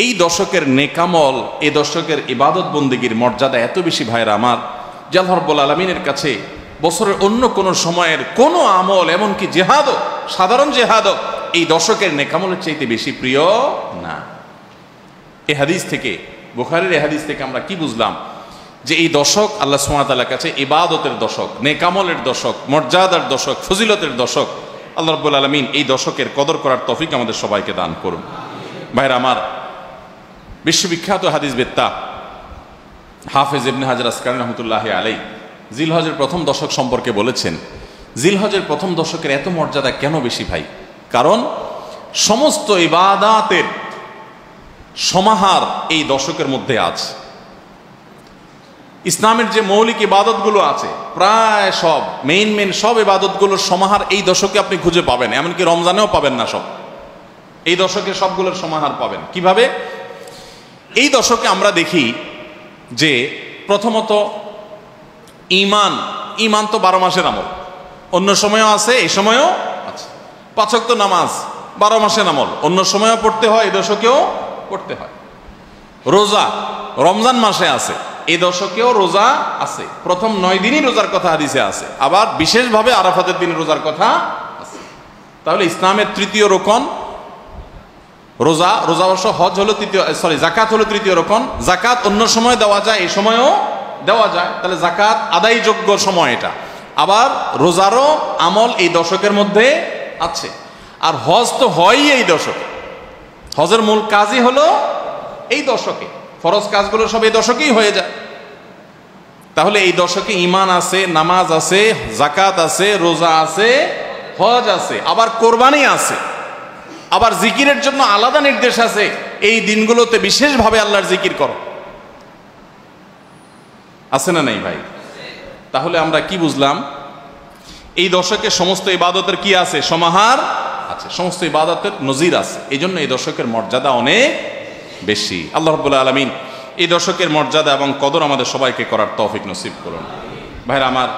এই দশকের নেকামল, এই দশকের ইবাদত বন্দেগীর মর্যাদা এত বেশি ভাইরা আমার, যে আল্লাহ রাব্বুল আলামিনের কাছে বছরের অন্য কোনো সময়ের কোনো আমল, এমনকি জেহাদও, সাধারণ জেহাদও এই দশকের নেকামলের চাইতে বেশি প্রিয় না। এই হাদিস থেকে, বুখারীর এই হাদিস থেকে আমরা কি বুঝলাম? যে এই দশক আল্লাহ সুবহানাহু ওয়া তাআলার কাছে ইবাদতের দশক, নেকামলের দশক, মর্যাদার দশক, ফজিলতের দশক। আল্লাহ রাব্বুল আলামিন এই দশকের কদর করার তৌফিক আমাদের সবাইকে দান করুন। ভাইরা আমার, বিশ্ববিখ্যাত হাদিসবেত্তা হাফেজ ইবনে হাজার আসকালানী রাহমাতুল্লাহি আলাইহি জিলহজের প্রথম দশক সম্পর্কে বলেছেন, জিলহজের প্রথম দশকের এত মর্যাদা কেন বেশি ভাই? কারণ সমস্ত ইবাদাতের সমাহার এই দশকের মধ্যে আছে। ইসলামের যে মৌলিক ইবাদতগুলো আছে প্রায় সব, মেইন সব ইবাদতগুলোর সমাহার এই দশকে আপনি খুঁজে পাবেন, এমনকি রমজানেও পাবেন না সব। এই দশকে সবগুলোর সমাহার পাবেন। কিভাবে? এই দশকে আমরা দেখি যে প্রথমত ইমান তো 12 মাসের আমল, অন্য সময়ও আছে, এই সময়ও আছে। 5 ওয়াক্ত নামাজ 12 মাসের আমল, অন্য সময়ও পড়তে হয়, এই দশকেও পড়তে হয়। রোজা রমজান মাসে আছে, এই দশকেও রোজা আছে। প্রথম 9 দিনই রোজার কথা হাদিসে আছে, আবার বিশেষভাবে আরাফাতের দিন রোজার কথা আছে। তাহলে ইসলামের তৃতীয় রোকন রোজা। রোজা অবশ্য হজ হলো জাকাত হলো তৃতীয় রোকন। জাকাত অন্য সময় দেওয়া যায়, এই সময়ও দেওয়া যায়, তাহলে জাকাত আদায়যোগ্য সময় এটা। আবার রোজারও আমল এই দশকের মধ্যে আছে। আর হজ তো হয়ই এই দশকে, হজের মূল কাজই হলো এই দশকে, ফরজ কাজগুলো সব এই দশকেই হয়ে যায়। তাহলে এই দশকে ঈমান আছে, নামাজ আছে, জাকাত আছে, রোজা আছে, হজ আছে, আবার কোরবানি আছে, আবার জিকিরের জন্য আলাদা নির্দেশ আছে। এই দিনগুলোতে বিশেষভাবে আল্লাহর জিকির করো, আছে না নাই ভাই? তাহলে আমরা কি বুঝলাম? এই দশকে সমস্ত ইবাদতের কি আছে? সমাহার আছে, সমস্ত ইবাদতের নজির আছে। এই জন্য এই দশকের মর্যাদা অনেক বেশি। আল্লাহ রাব্বুল আলামিন এই দশকের মর্যাদা এবং কদর আমাদের সবাইকে করার তৌফিক নসিব করুন। ভাইরা আমার,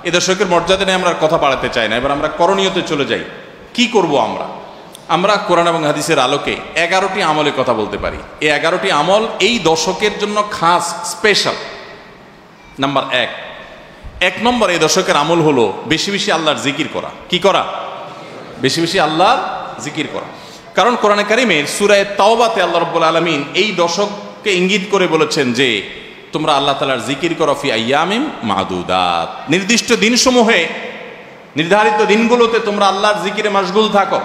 এই দশকের মর্যাদা নিয়ে আমরা কথা বাড়াতে চাই না, এবার আমরা করণীয়তে চলে যাই। কি করব আমরা কোরআন এবং হাদিসের আলোকে 11টি আমলের কথা বলতে পারি। এই 11টি আমল এই দশকের জন্য খাস, স্পেশাল। নাম্বার 1 নম্বর এই দশকের আমল হলো বেশি বেশি আল্লাহর জিকির করা। কি করা? বেশি বেশি আল্লাহর জিকির করা। কারণ কোরআনে কারিমের সূরা তাওবাতে আল্লাহ রাব্বুল আলামিন এই দশককে ইঙ্গিত করে বলেছেন যে তোমরা আল্লাহ তাআলার জিকির করো ফি আইয়ামিন মাদুদাত, নির্দিষ্ট দিনসমূহে, নির্ধারিত দিনগুলোতে তোমরা আল্লাহর জিকিরে মাশগুল থাকো।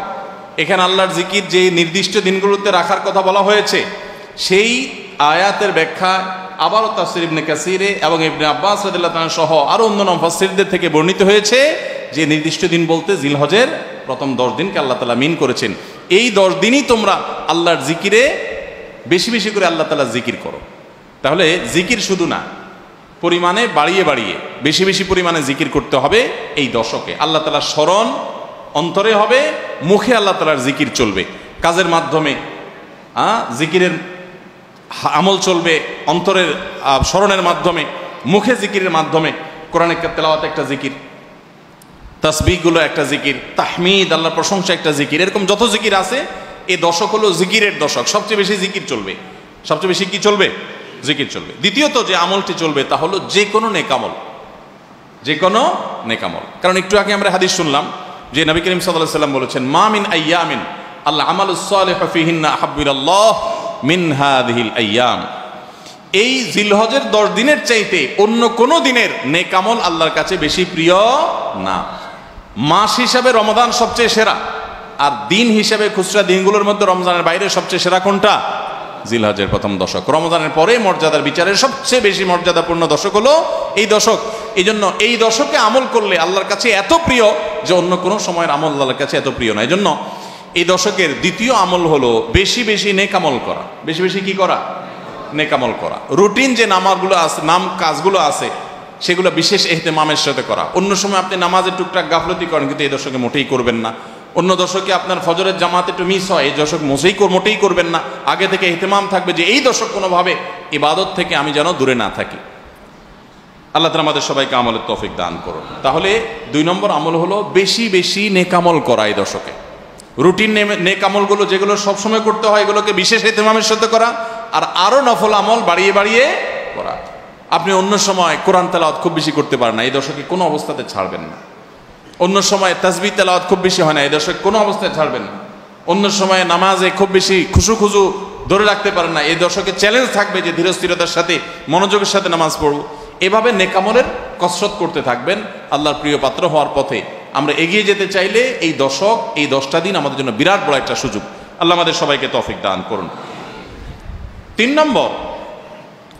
এখানে আল্লাহর জিকির যে নির্দিষ্ট দিনগুলোতে রাখার কথা বলা হয়েছে, সেই আয়াতের ব্যাখ্যা আবারও তাফসীর ইবনে কাসিরে এবং ইবনে আব্বাস রাদিয়াল্লাহু তাআলা সহ আরো অন্যান্য মুফাসসিরদের থেকে বর্ণিত হয়েছে যে নির্দিষ্ট দিন বলতে জিলহজের প্রথম 10 দিনকে আল্লাহ তাআলা মিন করেছেন। এই 10 দিনই তোমরা আল্লাহর জিকিরে বেশি বেশি করে আল্লাহ তাআলা জিকির করো। তাহলে জিকির শুধু না, পরিমাণে বাড়িয়ে বাড়িয়ে বেশি বেশি পরিমাণে জিকির করতে হবে এই দশকে। আল্লাহ তাআলার স্মরণ অন্তরে হবে, মুখে আল্লাহ তাআলার জিকির চলবে, কাজের মাধ্যমে জিকিরের আমল চলবে, অন্তরের স্মরণের মাধ্যমে, মুখে জিকিরের মাধ্যমে। কোরআনের তেলাওয়াত একটা জিকির, তাসবিহগুলো একটা জিকির, তাহমিদ আল্লাহর প্রশংসা একটা জিকির, এরকম যত জিকির আছে এই দশক হলো জিকিরের দশক। সবচেয়ে বেশি জিকির চলবে, সবচেয়ে বেশি কি চলবে? জিকির চলবে। দ্বিতীয়ত যে আমলটি চলবে তা হলো যে কোনো নেকামল, যে কোনো নেকামল। কারণ একটু আগে আমরা হাদিস শুনলাম যে নবী করিম সাল্লাল্লাহু আলাইহি ওয়াসাল্লাম বলেছেন, মা মিন আইয়ামিন আল্লাহ আমালুস সালিহু ফিহিন্না আহাব্বু ইলাল্লাহ মিন হাযিহিল আইয়াম। এই জিলহজের 10 দিনের চাইতে অন্য কোনো দিনের নেকামল আল্লাহর কাছে বেশি প্রিয় না। মাস হিসাবে রমজান সবচেয়ে সেরা, আর দিন হিসাবে খুচরা দিনগুলোর মধ্যে রমজানের বাইরে সবচেয়ে সেরা কোনটা? জিলহজের প্রথম দশক। রমজানের পরে মর্যাদার বিচারে সবচেয়ে বেশি মর্যাদাপূর্ণ দশক হলো এই দশক। এই জন্য এই দশকে আমল করলে আল্লাহর কাছে এত প্রিয় যে অন্য কোনো সময়ের আমল আল্লাহর কাছে এত প্রিয় না। এই জন্য এই দশকের দ্বিতীয় আমল হলো বেশি বেশি নেকামল করা। বেশি বেশি কি করা? নেকামল করা। রুটিন যে নামাজগুলো আছে, কাজগুলো আছে, সেগুলো বিশেষ ইহতেমামের সাথে করা। অন্য সময় আপনি নামাজে টুকটাক গাফলতি করেন, কিন্তু এই দশকে মোটেই করবেন না। অন্য দশকে আপনার ফজরের জামাত একটু মিস হয়, এই দশক মোটেই করবেন না। আগে থেকে ইহতেমাম থাকবে যে এই দশক কোনোভাবে ইবাদত থেকে আমি যেন দূরে না থাকি। আল্লাহ তাআলা আমাদের সবাইকে আমলের তৌফিক দান করুন। তাহলে 2 নম্বর আমল হলো বেশি বেশি নেকামল করা এই দশকে। রুটিন নেক আমলগুলো যেগুলো সবসময় করতে হয় এগুলোকে বিশেষ ইহতিমামের সাথে করা, আর আরো নফল আমল বাড়িয়ে বাড়িয়ে করা। আপনি অন্য সময় কোরআন তেলাওয়াত খুব বেশি করতে পারেন না, এই দশকে কোনো অবস্থাতে ছাড়বেন না। অন্য সময় তাসবিহ তেলাওয়াত খুব বেশি হয় না, এই দশকে কোনো অবস্থায় ছাড়বেন না। অন্য সময় নামাজে খুব বেশি খুশু ধরে রাখতে পারেন না, এই দশকে চ্যালেঞ্জ থাকবে যে ধীরস্থিরতার সাথে মনোযোগের সাথে নামাজ পড়ব। এভাবে নেকামলের কসরত করতে থাকবেন আল্লাহর প্রিয় পাত্র হওয়ার পথে। আমরা এগিয়ে যেতে চাইলে এই দশক, এই 10টা দিন আমাদের জন্য বিরাট বড় একটা সুযোগ। আল্লাহ আমাদের সবাইকে তৌফিক দান করুন। 3 নম্বর,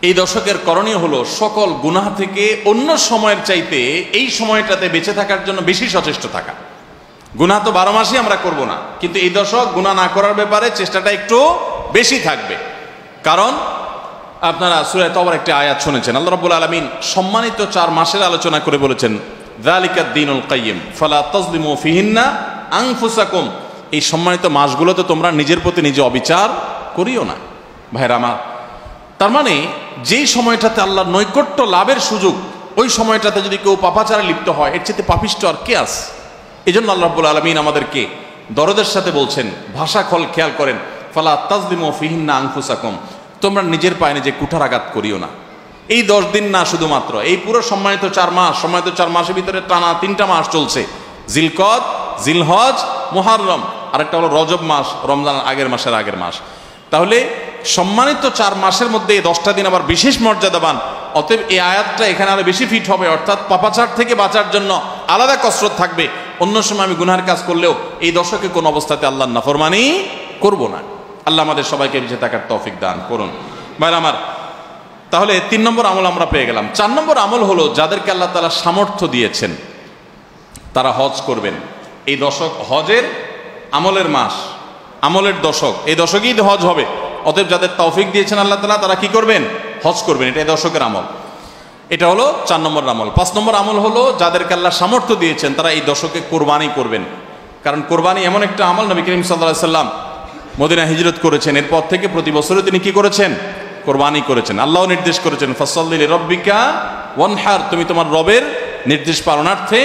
এই দশকের করণীয় হলো সকল গুনাহ থেকে অন্য সময়ের চাইতে এই সময়টাতে বেঁচে থাকার জন্য বেশি সচেষ্ট থাকা। গুনাহ তো 12 মাসই আমরা করব না, কিন্তু এই দশক গুনাহ না করার ব্যাপারে চেষ্টাটা একটু বেশি থাকবে। কারণ আপনারা সূরা তাওবার একটি আয়াত শুনেছেন, আল্লাহ রাব্বুল আলামিন সম্মানিত 4 মাসের আলোচনা করে বলেছেন, যালিকাদ দীনুল কাইয়্যিম ফালা তাজলিমু ফিহিন্না আনফুসাকুম। এই সম্মানিত মাসগুলোতে তোমরা নিজের প্রতি নিজে অবিচার করিও না। ভাইরা আমার, তার মানে যেই সময়টাতে আল্লাহর নৈকট্য লাভের সুযোগ, ওই সময়টাতে যদি কেউ পাপাচারে লিপ্ত হয়, এর চেয়ে পাপিষ্ঠ আর কে আছে? এই জন্য আল্লাহ রাব্বুল আলামিন আমাদেরকে দরদের সাথে বলছেন, ভাষা খেয়াল করেন, ফালা তাজলিমু ফিহিন্না আনফুসাকুম, তোমরা নিজের পায়ে নিজে কুঠারাঘাত করিও না। এই 10 দিন না, শুধুমাত্র এই পুরো সম্মানিত 4 মাস, সম্মানিত 4 মাসের ভিতরে টানা 3টা মাস চলছে, জিলকদ, জিলহজ, মুহররম, আরেকটা হলো রজব মাস, রমজান আগের মাস। তাহলে সম্মানিত 4 মাসের মধ্যে এই 10টা দিন আবার বিশেষ মর্যাদাবান। অতএব এই আয়াতটা এখানে আরো বেশি ফিট হবে, অর্থাৎ পাপাচার থেকে বাঁচার জন্য আলাদা কসরত থাকবে। অন্য সময় আমি গুনাহের কাজ করলেও এই দশকে কোন অবস্থাতে আল্লাহর নাফরমানি করব না। আল্লাহ আমাদের সবাইকে বেঁচে থাকার তৌফিক দান করুন। ভাইরা আমার, তাহলে 3 নম্বর আমল আমরা পেয়ে গেলাম। 4 নম্বর আমল হলো, যাদেরকে আল্লাহ তাআলা সামর্থ্য দিয়েছেন তারা হজ করবেন। এই দশক হজের আমলের মাস, আমলের দশক, এই দশকেই হজ হবে। অতএব যাদের তৌফিক দিয়েছেন আল্লাহ তাআলা, তারা কি করবেন? হজ করবেন। এটা এই দশকের আমল। এটা হলো 4 নম্বর আমল। 5 নম্বর আমল হলো, যাদেরকে আল্লাহ সামর্থ্য দিয়েছেন তারা এই দশকে কোরবানি করবেন। কারণ কোরবানি এমন একটা আমল, নবী করিম সাল্লাল্লাহু আলাইহি সাল্লাম মদিনা হিজরত করেছেন, এরপর থেকে প্রতি বছরে তিনি কি করেছেন? কোরবানি করেছেন। আল্লাহ নির্দেশ করেছেন, ফাসাল্লি লিরাব্বিকা ওয়ানহার, তুমি তোমার রবের নির্দেশ পালনার্থে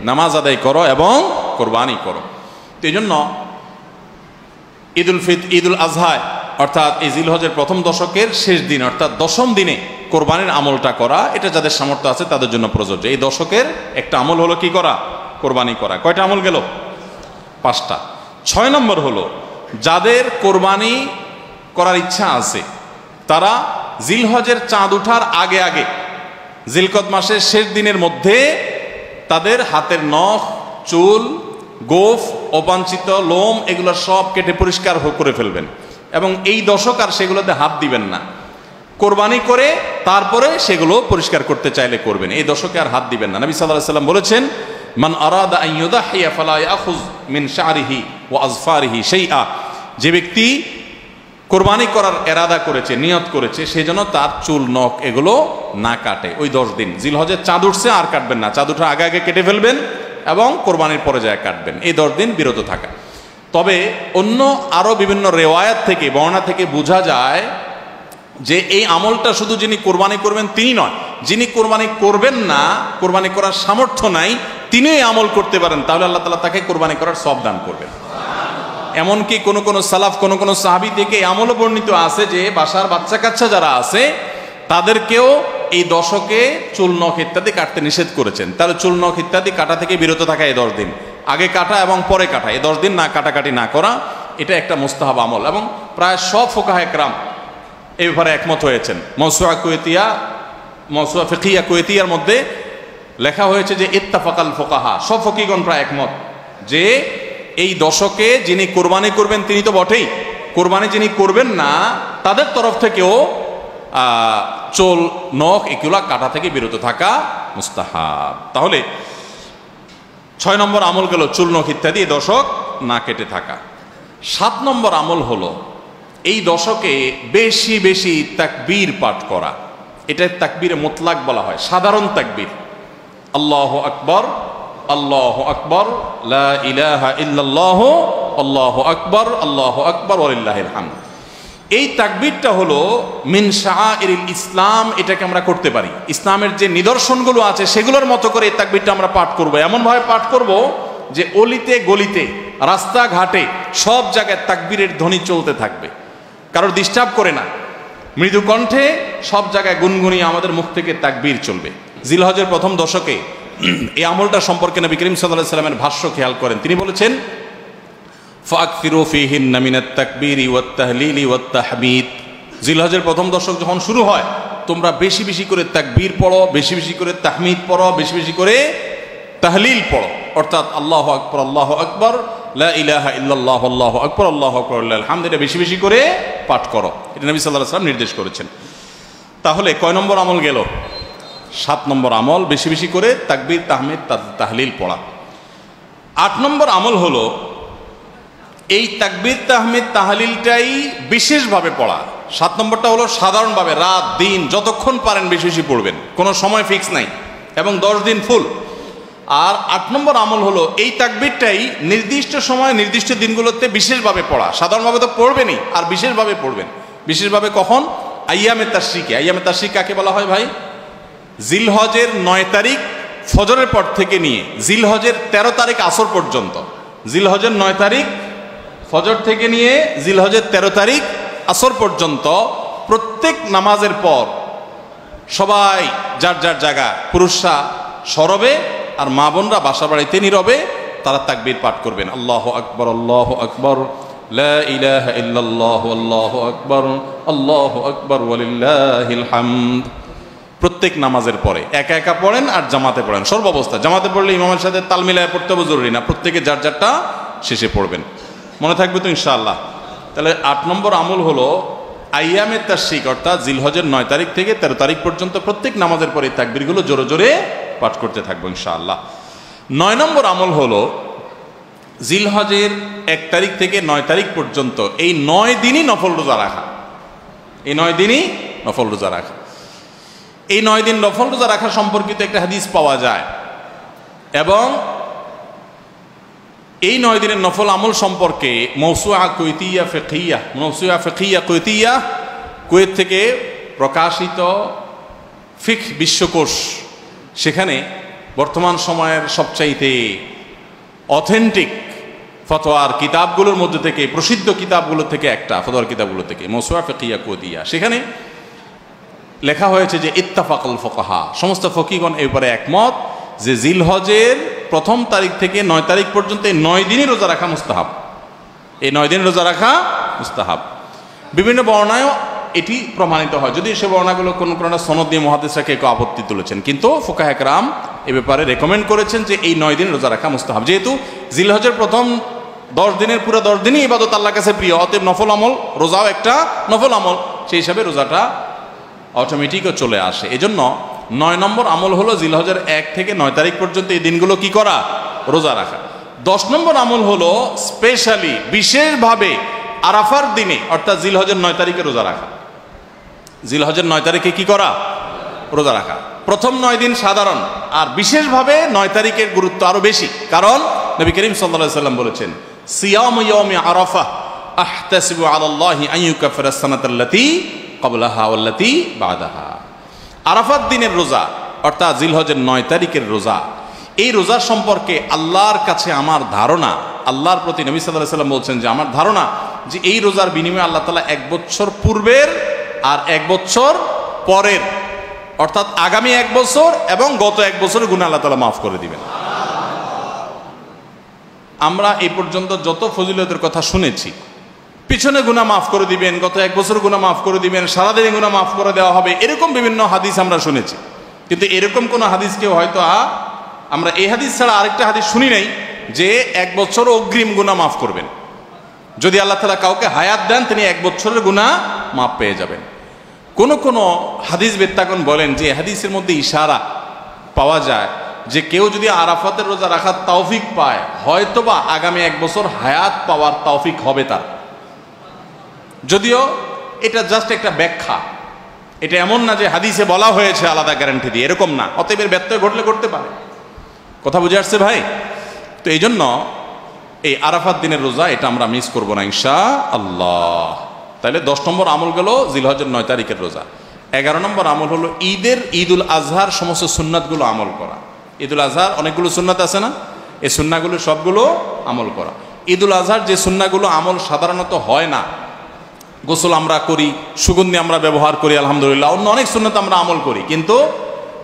নামাজ আদায় করো এবং কোরবানি করো। তো এই জন্য ঈদুল আজহা অর্থাৎ এই জিলহজের প্রথম দশকের শেষ দিন অর্থাৎ 10ম দিনে কোরবানির আমলটা করা, এটা যাদের সামর্থ্য আছে তাদের জন্য প্রযোজ্য। এই দশকের একটা আমল হলো কি করা? কোরবানি করা। কয়টা আমল গেল? 5টা। 6 নম্বর হলো, যাদের কোরবানি করার ইচ্ছা আছে তারা জিলহজের চাঁদ ওঠার আগে আগে, জিলকদ মাসের শেষ দিনের মধ্যে তাদের হাতের নখ, চুল, গোফ, অবাঞ্ছিত লোম এগুলো সব কেটে পরিষ্কার করে ফেলবেন এবং এই দশক আর সেগুলোতে হাত দিবেন না। কোরবানি করে তারপরে সেগুলো পরিষ্কার করতে চাইলে করবেন, এই দশকে আর হাত দিবেন না। নবী সাল্লাল্লাহু আলাইহি সাল্লাম বলেছেন, মান আরাদা আন ইউদাহিয়া ফালা ইয়াখুয মিন শা'রিহি ওয়া আযফারিহি শাইআ, যে ব্যক্তি কোরবানি করার এরাদা করেছে, নিয়ত করেছে, সেই জন্য তার চুল, নখ এগুলো না কাটে ওই 10 দিন। জিলহজের চাঁদ উঠছে আর কাটবেন না, চাঁদ ওঠার আগে আগে কেটে ফেলবেন এবং কোরবানির পরে যায় কাটবেন, এই 10 দিন বিরত থাকা। তবে অন্য আরো বিভিন্ন রেওয়ায়াত থেকে, বর্ণনা থেকে বোঝা যায় যে এই আমলটা শুধু যিনি কোরবানি করবেন তিনি নয়, যিনি কোরবানি করবেন না, কোরবানি করার সামর্থ্য নাই, তিনি এই আমল করতে পারেন, তাহলে আল্লাহ তাআলা তাকে কোরবানি করার সওয়াব দান করবেন। এমনকি কোন কোন সালাফ, কোন কোন সাহাবী থেকে এই আমলও বর্ণিত আছে যে বাসার বাচ্চা কাচ্চা যারা আছে তাদেরকেও এই দশকে চুল, নখ ইত্যাদি কাটতে নিষেধ করেছেন। তাহলে চুল, নখ ইত্যাদি কাটা থেকে বিরত থাকা এই 10 দিন, আগে কাটা এবং পরে কাটা, এই 10 দিন না কাটাকাটি না করা, এটা একটা মুস্তাহাব আমল। এবং প্রায় সব ফুকাহায়ে কেরাম এই ব্যাপারে একমত হয়েছেন। মাওসুআ ফিকহিয়া কুয়েতিয়ার মধ্যে লেখা হয়েছে যে ইত্তাফাকাল ফুকাহা, সব ফকিহগণ প্রায় একমত যে এই দশকে যিনি কোরবানি করবেন তিনি তো বটেই, কোরবানি যিনি করবেন না তাদের তরফ থেকেও চুল, নখ এগুলা কাটা থেকে বিরত থাকা মুস্তাহাব। তাহলে 6 নম্বর আমল গেল চুল, নখ ইত্যাদি এই দশক না কেটে থাকা। 7 নম্বর আমল হলো এই দশকে বেশি বেশি তাকবীর পাঠ করা। এটা তাকবীরে মুতলাক বলা হয়, সাধারণ তাকবীর। আল্লাহু আকবার, আল্লাহু আকবার, লা ইলাহা ইল্লাল্লাহ, আল্লাহু আকবার, আল্লাহু আকবার ওয়ালিল্লাহিল হামদ। এই তাকবীরটা হলো মিন শাআইরিল ইসলাম, এটাকে আমরা করতে পারি। ইসলামের যে নিদর্শনগুলো আছে সেগুলোর মতো করে এই তাকবীরটা আমরা পাঠ করব, এমন ভাবে পাঠ করব যে অলিতে গলিতে রাস্তাঘাটে সব জায়গায় তাকবীরের ধ্বনি চলতে থাকবে, কারোর ডিস্টার্ব করে না, মৃদু কণ্ঠে সব জায়গায় গুনগুনিয়ে আমাদের মুখ থেকে তাকবীর চলবে। জিলহজের প্রথম দশকে এই আমলটা সম্পর্কে নবী করিম সাল্লাল্লাহু আলাইহি ওয়াসাল্লামের ভাষ্য খেয়াল করেন। তিনি বলেছেন, ফাকফিরু ফীহিন্না মিনাত তাকবীরি ওয়াত তাহলিলি ওয়াত তাহমিদ। জিলহজের প্রথম দশক যখন শুরু হয়, তোমরা বেশি বেশি করে তাকবীর পড়ো, বেশি বেশি করে তাহমিদ পড়ো, বেশি বেশি করে তাহলিল পড়ো, অর্থাৎ আল্লাহু আকবার, আল্লাহু আকবার, লা ইলাহা ইল্লাল্লাহু, আল্লাহু আকবার, আল্লাহু আকবার, আলহামদুলিল্লাহ, বেশি বেশি করে পাঠ করো। এটা নবী সাল্লাল্লাহু আলাইহি ওয়াসাল্লাম নির্দেশ করেছেন। তাহলে কয় নম্বর আমল গেল? 7 নম্বর আমল, বেশি বেশি করে তাকবীর, তাহমিদ, তাহলিল পড়া। 8 নম্বর আমল হলো এই তাকবীর, তাহমিদ, তাহলিলটাই বিশেষভাবে পড়া। 7 নম্বরটা হলো সাধারণভাবে রাত দিন যতক্ষণ পারেন বেশি বেশি পড়বেন, কোনো সময় ফিক্স নাই, এবং 10 দিন ফুল। আর 8 নম্বর আমল হলো এই তাকবীরটাই নির্দিষ্ট সময় নির্দিষ্ট দিনগুলোতে বিশেষভাবে পড়া। সাধারণভাবে তো পড়বেনই, আর বিশেষভাবে পড়বেন। বিশেষভাবে কখন? আইয়ামে তাশরিকে। আইয়ামে তাশরিক কাকে বলা হয় ভাই? জিলহজের 9 তারিখ ফজরের পর থেকে নিয়ে জিলহজের 13 তারিখ আসর পর্যন্ত। জিলহজের 9 তারিখ ফজর থেকে নিয়ে জিলহজের 13 তারিখ আসর পর্যন্ত প্রত্যেক নামাজের পর সবাই যার যার জায়গা, পুরুষরা সরবে আর মা বোনরা বাসা বাড়িতে নীরবে তারা তাকবীর পাঠ করবেন। আল্লাহু আকবার, আল্লাহু আকবার, লা ইলাহা ইল্লাল্লাহু, আল্লাহু আকবার, আল্লাহু আকবার, ওয়ালিল্লাহিল হামদ। প্রত্যেক নামাজের পরে একা একা পড়েন আর জামাতে পড়েন, সর্বাবস্থা। জামাতে পড়লে ইমামের সাথে তাল মিলায় পড়তে হবে জরুরি না, প্রত্যেকে যার যারটা শেষে পড়বেন। মনে থাকবে তো ইনশাআল্লাহ? তাহলে 8 নম্বর আমল হলো আইয়ামে তাশরিক, অর্থাৎ জিলহজের 9 তারিখ থেকে 13 তারিখ পর্যন্ত প্রত্যেক নামাজের পরে তাকবীরগুলো জোরে জোরে পাঠ করতে থাকবো ইনশাআল্লাহ। 9 নম্বর আমল হলো জিলহজের 1 তারিখ থেকে 9 তারিখ পর্যন্ত এই 9 দিনই নফল রোজা রাখা। এই 9 দিনই নফল রোজা রাখা। এই 9 দিন নফল রোজা রাখা সম্পর্কিত একটা হাদিস পাওয়া যায়, এবং এই 9 দিনের নফল আমল সম্পর্কে মওসুআ কুয়েতিয়া ফিকহিয়া, মওসুআ ফিকহিয়া কুয়েতিয়া, কুয়েত থেকে প্রকাশিত ফিকহ বিশ্বকোষ, সেখানে বর্তমান সময়ের সবচাইতে অথেন্টিক ফতোয়ার কিতাবগুলোর মধ্যে থেকে, প্রসিদ্ধ কিতাবগুলো থেকে একটা, ফতোয়ার কিতাবগুলো থেকে মওসুআ ফিকহিয়া কুয়েতিয়া, সেখানে লেখা হয়েছে যে ইত্তাফাকাল ফুকাহা, সমস্ত ফকিহগণ এই ব্যাপারে একমত যে জিলহজের 1 তারিখ থেকে 9 তারিখ পর্যন্ত এই 9 দিনই রোজা রাখা মুস্তাহাব। এই 9 দিন রোজা রাখা মুস্তাহাব। বিভিন্ন বর্ণায়ও এটি প্রমাণিত হয়, যদি সে বর্ণাগুলো কোনো সনদ দিয়ে মুহাদ্দিসরা কেউ আপত্তি তুলেছেন, কিন্তু ফুকাহা একরাম এ ব্যাপারে রেকমেন্ড করেছেন যে এই 9 দিন রোজা রাখা মুস্তাহাব। যেহেতু জিলহজের প্রথম 10 দিনের পুরো 10 দিনই ইবাদত আল্লাহর কাছে প্রিয়, অতএব নফল আমল, রোজাও একটা নফল আমল, সেই হিসাবে রোজাটা অটোমেটিকও চলে আসে। এজন্য 9 নম্বর আমল হলো জিলহজের 1 থেকে 9 তারিখ পর্যন্ত এই দিনগুলো কি করা? রোজা রাখা। 10 নম্বর আমল হলো স্পেশালি, বিশেষভাবে আরাফার দিনে, অর্থাৎ জিলহজের 9 তারিখে রোজা রাখা। জিলহজের 9 তারিখে কি করা? রোজা রাখা। প্রথম 9 দিন সাধারণ, আর বিশেষভাবে 9 তারিখের গুরুত্ব আরো বেশি, কারণ নবী করিম সাল্লাল্লাহু আলাইহি ওয়াসাল্লাম বলেছেন, সিয়ামু ইয়াউমি আরাফা আহতাসিবু আলাল্লাহি আন ইউকাফিরা সানাতাল্লাতী ক্বাবলাহা ওয়াল্লাতী বাদাহা। আরাফাত দিনের রোজা, অর্থাৎ জিলহজের 9 তারিখের রোজা, এই রোজার সম্পর্কে আল্লাহর কাছে আমার ধারণা, আল্লাহর প্রতি নবী সাল্লাল্লাহু আলাইহি ওয়াসাল্লাম বলছেন যে আমার ধারণা যে এই রোজার বিনিময়ে আল্লাহ তাআলা 1 বছর পূর্বের আর 1 বছর পরের, অর্থাৎ আগামী 1 বছর এবং গত 1 বছরের গুনাহ আল্লাহ তাআলা মাফ করে দিবেন। আমরা এই পর্যন্ত যত ফজিলতের কথা শুনেছি, পিছনে গুনাহ মাফ করে দিবেন, গত 1 বছর গুনাহ মাফ করে দিবেন, সারাদিনে গুনাহ মাফ করে দেওয়া হবে, এরকম বিভিন্ন হাদিস আমরা শুনেছি, কিন্তু এরকম কোন হাদিস কেউ হয়তো আমরা এই হাদিস ছাড়া আরেকটা হাদিস শুনি নাই যে 1 বছর অগ্রিম গুনাহ মাফ করবেন। যদি আল্লাহ তাআলা কাউকে হায়াত দেন, তিনি 1 বছরের গুনাহ মাফ পেয়ে যাবেন। কোন কোন হাদিস বেত্তাগণ বলেন যে হাদিসের মধ্যে ইশারা পাওয়া যায় যে কেউ যদি আরাফাতের রোজা রাখার তৌফিক পায়, হয়তোবা আগামী 1 বছর হায়াত পাওয়ার তৌফিক হবে তার। যদিও এটা জাস্ট একটা ব্যাখ্যা, এটা এমন না যে হাদিসে বলা হয়েছে আলাদা গ্যারান্টি দিয়ে, এরকম না। অতএব এর ব্যত্যয় ঘটলে ঘটতে পারে। কথা বুঝে আসছে ভাই? তো এই জন্য এই আরাফাত দিনের রোজা এটা আমরা মিস করবো না ইনশাআল্লাহ। তাহলে 10 নম্বর আমল গেল জিলহজের 9 তারিখের রোজা। 11 নম্বর আমল হলো ঈদুল আজহার সমস্ত সুন্নাতগুলো আমল করা। ঈদুল আজহার অনেকগুলো সুন্নাত আছে না, এই সুন্নাগুলো সবগুলো আমল করা। ঈদুল আজহার যে সুন্নাগুলো আমল সাধারণত হয় না, গোসল আমরা করি, সুগন্ধি আমরা ব্যবহার করি আলহামদুলিল্লাহ, অন্য অনেক সুন্নত আমরা আমল করি, কিন্তু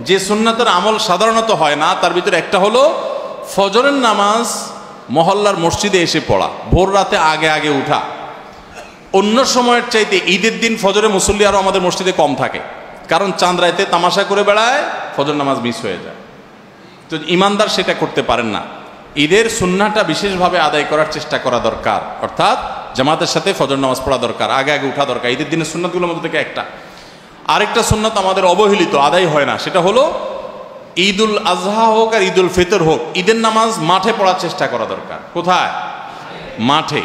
যে সুন্নতের আমল সাধারণত হয় না তার ভিতরে একটা হলো ফজরের নামাজ মহল্লার মসজিদে এসে পড়া, ভোর রাতে আগে আগে উঠা। অন্য সময়ের চাইতে ঈদের দিন ফজরে মুসল্লি আরও আমাদের মসজিদে কম থাকে, কারণ চাঁদ রাতে তামাশা করে বেড়ায়, ফজর নামাজ মিস হয়ে যায়। তো ইমানদার সেটা করতে পারেন না। ঈদের সুন্নাহটা বিশেষভাবে আদায় করার চেষ্টা করা দরকার, অর্থাৎ জামাতের সাথে ফজর নামাজ পড়া দরকার, আগে আগে উঠা দরকার। ঈদের দিনের সুন্নাতগুলোর মধ্যে থেকে একটা। আরেকটা সুন্নাত আমাদের অবহেলিত, আদায় হয় না, সেটা হলো ঈদুল আজহা হোক আর ঈদুল ফিতর হোক, ঈদের নামাজ মাঠে পড়ার চেষ্টা করা দরকার। কোথায়? মাঠে।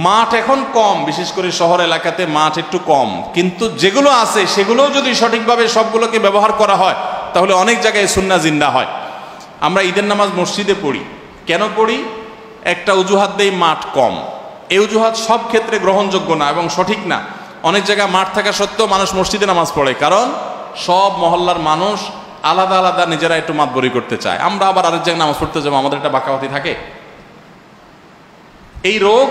মাঠ এখন কম, বিশেষ করে শহর এলাকাতে মাঠ একটু কম, কিন্তু যেগুলো আছে সেগুলোও যদি সঠিকভাবে সবগুলোকে ব্যবহার করা হয় তাহলে অনেক জায়গায় সুন্নাহ জিন্দা হয়। আমরা ঈদের নামাজ মসজিদে পড়ি, কেন পড়ি? একটা অজুহাত দেই, মাঠ কম। এই অজুহাত সব ক্ষেত্রে গ্রহণযোগ্য না এবং সঠিক না। অনেক জায়গায় মাঠ থাকা সত্ত্বেও মানুষ মসজিদে নামাজ পড়ে, কারণ সব মহল্লার মানুষ আলাদা আলাদা নিজেরা একটু মাতবরি করতে চায়। আমরা আবার আরেক জায়গায় নামাজ পড়তে যাবো, আমাদের একটা বাঁকাবাতি থাকে। এই রোগ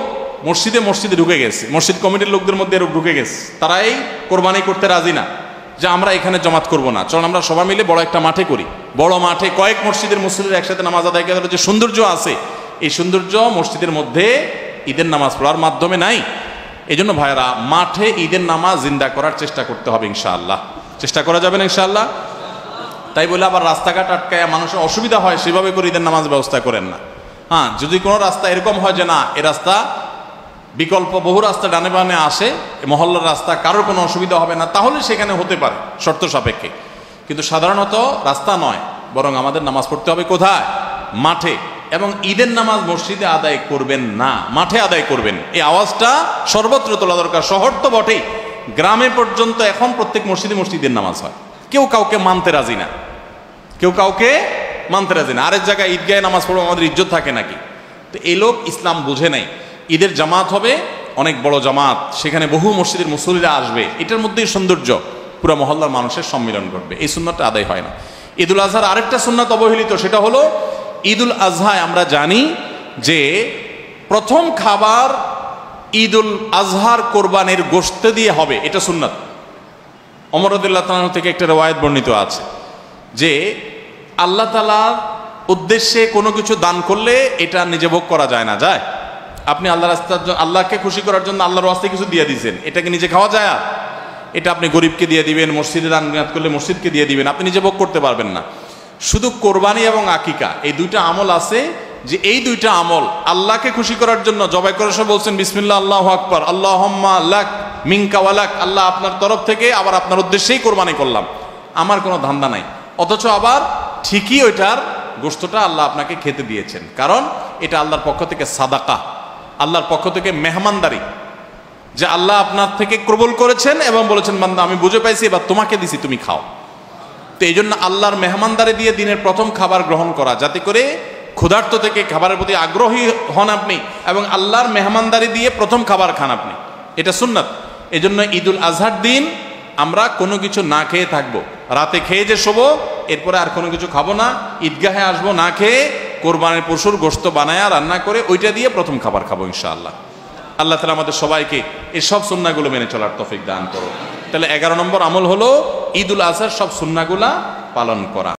মসজিদে মসজিদে ঢুকে গেছে, মসজিদ কমিটির লোকদের মধ্যে রোগ ঢুকে গেছে। তারা এই কোরবানি করতে রাজি না, যে আমরা এখানে জমাত করব না, চল আমরা সবাই মিলে বড় একটা মাঠে করি। বড় মাঠে কয়েক মসজিদের মুসল্লিরা একসাথে নামাজ আদায় করার যে সৌন্দর্য আছে, এই সৌন্দর্য মসজিদের মধ্যে ঈদের নামাজ পড়ার মাধ্যমে নাই। এই জন্য ভাইরা, মাঠে ঈদের নামাজ জিন্দা করার চেষ্টা করতে হবে ইনশাআল্লাহ। চেষ্টা করা যাবে না ইনশাআল্লাহ? তাই বলে আবার রাস্তাঘাট আটকায় মানুষের অসুবিধা হয় সেভাবে করে ঈদের নামাজ ব্যবস্থা করেন না। হ্যাঁ, যদি কোনো রাস্তা এরকম হয় যে না, এ রাস্তা বিকল্প বহু রাস্তা ডানে বামে আসে, মহল্লার রাস্তা, কারোর কোনো অসুবিধা হবে না, তাহলে সেখানে হতে পারে শর্ত সাপেক্ষে। কিন্তু সাধারণত রাস্তা নয়, বরং আমাদের নামাজ পড়তে হবে কোথায়? মাঠে। এবং ঈদের নামাজ মসজিদে আদায় করবেন না, মাঠে আদায় করবেন। এই আওয়াজটা সর্বত্র তোলা দরকার। শহর তো বটেই, গ্রামে পর্যন্ত এখন প্রত্যেক মসজিদে মসজিদের নামাজ হয়। কেউ কাউকে মানতে রাজি না, কেউ কাউকে মানতে রাজি না। আরেক জায়গায় ঈদগাহে নামাজ পড়বো, আমাদের ইজ্জত থাকে নাকি? তো এই লোক ইসলাম বুঝে নাই। ঈদের জামাত হবে অনেক বড় জামাত, সেখানে বহু মসজিদের মুসল্লিরা আসবে, এটার মধ্যেই সৌন্দর্য, পুরো মহল্লার মানুষের সম্মিলন ঘটবে। এই সুন্নাতটা আদায় হয় না। ঈদুল আজহার আরেকটা সুন্নাত অবহেলিত, সেটা হলো ঈদুল আজহায় আমরা জানি যে প্রথম খাবার ঈদুল আজহার কোরবানির গোশত দিয়ে হবে, এটা সুন্নাত। ওমর রাদিয়াল্লাহু তাআলা থেকে একটা রওয়ায়াত বর্ণিত আছে যে আল্লাহ তাআলার উদ্দেশ্যে কোনো কিছু দান করলে এটা নিজে ভোগ করা যায় না। যায়? আপনি আল্লাহর রাস্তার জন্য, আল্লাহকে খুশি করার জন্য আল্লাহর রাস্তায় কিছু দিয়ে দিয়েছেন, এটাকে নিজে খাওয়া যায়? আর এটা আপনি গরিবকে দিয়ে দিবেন, মসজিদে দান করলে মসজিদকে দিয়ে দিবেন, আপনি নিজে ভোগ করতে পারবেন না। শুধু কোরবানি এবং আকিকা, এই দুইটা আমল আছে যে এই দুইটা আমল আল্লাহকে খুশি করার জন্য জবাই করার সময় বলছেন বিসমিল্লাহ আল্লাহু আকবার, আল্লাহুম্মা লাক মিনকা ওয়া লাক, আল্লাহ আপনার তরফ থেকে আবার আপনার উদ্দেশ্যেই কোরবানি করলাম, আমার কোনো ধান্দা নাই। অথচ আবার ঠিকই ওইটার গোশতটা আল্লাহ আপনাকে খেতে দিয়েছেন, কারণ এটা আল্লাহর পক্ষ থেকে সাদাকা, আল্লাহর পক্ষ থেকে মেহমানদারি, যে আল্লাহ আপনার থেকে কবুল করেছেন এবং বলেছেন বান্দা আমি বুঝে পাইছি, এবার তোমাকে দিছি, তুমি খাও। তো এই জন্য আল্লাহর মেহমানদারি দিয়ে দিনের প্রথম খাবার গ্রহণ করা, যাতে করে ক্ষুধার্ত থেকে খাবারের প্রতি আগ্রহী হন আপনি, এবং আল্লাহর মেহমানদারি দিয়ে প্রথম খাবার খান আপনি, এটা সুন্নাত। এই জন্য ঈদুল আজহার দিন আমরা কোনো কিছু না খেয়ে থাকবো, রাতে খেয়ে যে শোবো, এরপরে আর কোনো কিছু খাবো না, ঈদগাহে আসবো না খেয়ে, কোরবানির পশুর গোশত বানায়া রান্না করে ওইটা দিয়ে প্রথম খাবার খাবো ইনশাআল্লাহ। আল্লাহ তাআলা আমাদের সবাইকে এই সব সুন্নাহগুলো মেনে চলার তৌফিক দান করো। তাহলে 11 নম্বর আমল হলো ঈদুল আজহার সব সুন্নাহগুলা পালন করা।